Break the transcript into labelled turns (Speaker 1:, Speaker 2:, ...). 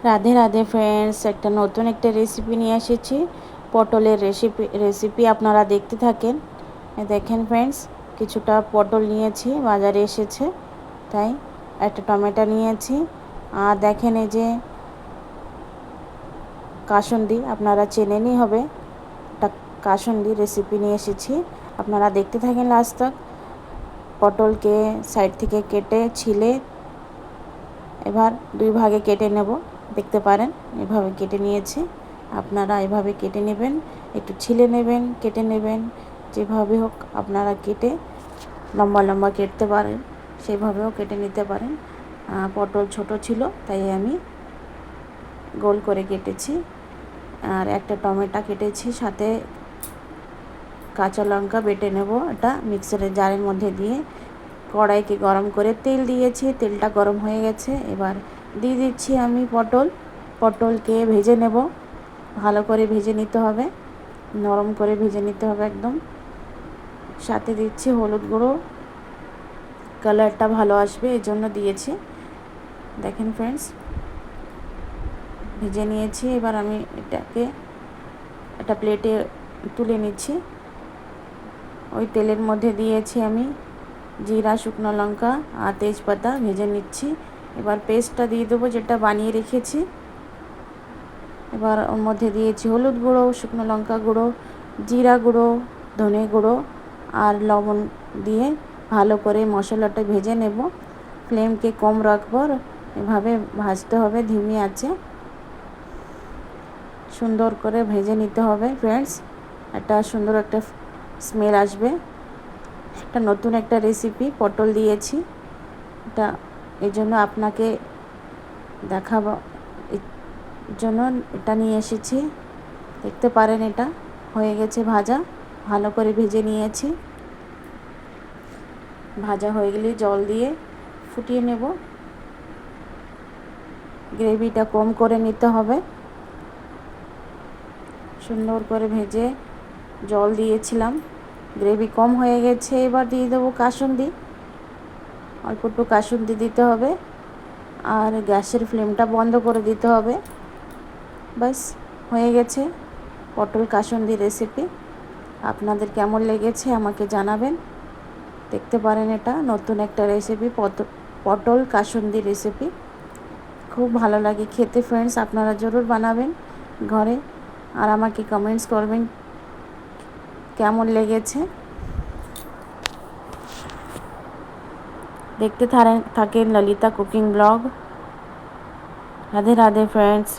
Speaker 1: Radhe Radhe friends, নতুন একটা recipe নিয়ে এসেছি। পটলের রেসিপি আপনারা দেখতে থাকেন। দেখেন ফ্রেন্ডস, কিছুটা পটল নিয়েছি, বাজারে এসেছে তাই। একটা টমেটো নিয়েছি। আর দেখেন এই যে কাসুন্দি, আপনারা চেনেনই হবে, একটা কাসুন্দি রেসিপি নিয়ে এসেছি। আপনারা দেখতে থাকেন লাস্ট তক। পটলকে সাইড থেকে কেটে ছিলে এবার দুই ভাগে কেটে নেব। দেখতে পারেন এভাবে কেটে নিয়েছি। আপনারা এভাবে কেটে নেবেন, একটু ছিলে নেবেন, কেটে নেবেন। যেভাবে হোক আপনারা কেটে লম্বা লম্বা কেটতে পারেন, সেভাবেও কেটে নিতে পারেন। পটল ছোট ছিল তাই আমি গোল করে কেটেছি। আর একটা টমেটো কেটেছি, সাথে কাঁচা লঙ্কা বেটে নেব। এটা মিক্সারের জারের মধ্যে দিয়ে কড়াইকে গরম করে তেল দিয়েছি, তেলটা গরম হয়ে গেছে। এবার দিয়ে দিচ্ছি আমি পটলকে ভেজে নেব। ভালো করে ভেজে নিতে হবে, নরম করে ভেজে নিতে হবে একদম। সাথে দিচ্ছি হলুদ গুঁড়ো, কালারটা ভালো আসবে এই জন্য দিয়েছি। দেখেন ফ্রেন্ডস, ভেজে নিয়েছি। এবার আমি এটাকে একটা প্লেটে তুলে নিচ্ছি। ওই তেলের মধ্যে দিয়েছি আমি জিরা, শুকনো লঙ্কা আর তেজপাতা, ভেজে নিচ্ছি। এবার পেস্টটা দিয়ে দেবো যেটা বানিয়ে রেখেছি। এবার ওর মধ্যে দিয়েছি হলুদ গুঁড়ো, শুকনো লঙ্কা গুঁড়ো, জিরা গুঁড়ো, ধনে গুঁড়ো আর লবণ দিয়ে ভালো করে মশলাটা ভেজে নেব। ফ্লেমকে কম রাখবো, এভাবে ভাজতে হবে ধিমি আঁচে। সুন্দর করে ভেজে নিতে হবে ফ্রেন্ডস, একটা সুন্দর একটা স্মেল আসবে। একটা নতুন একটা রেসিপি পটল দিয়েছি, এটা এই জন্য আপনাকে দেখাবো, এর জন্য এটা নিয়ে এসেছি। দেখতে পারেন এটা হয়ে গেছে ভাজা, ভালো করে ভেজে নিয়েছি। ভাজা হয়ে গেলে জল দিয়ে ফুটিয়ে নেব। গ্রেভিটা কম করে নিতে হবে। সুন্দর করে ভেজে জল দিয়েছিলাম, গ্রেভি কম হয়ে গেছে। এবার দিয়ে দেবো কাসুন্দি, অল্প একটু কাসুন্দি দিতে হবে। আর গ্যাসের ফ্লেমটা বন্ধ করে দিতে হবে। ব্যাস হয়ে গেছে পটল কাসুন্দি রেসিপি। আপনাদের কেমন লেগেছে আমাকে জানাবেন। দেখতে পারেন এটা নতুন একটা রেসিপি, পটল কাসুন্দি রেসিপি। খুব ভালো লাগে খেতে ফ্রেন্ডস, আপনারা জরুর বানাবেন ঘরে আর আমাকে কমেন্টস করবেন কেমন লেগেছে। দেখতে থাকেন Lalita cooking blog. Radhe Radhe friends.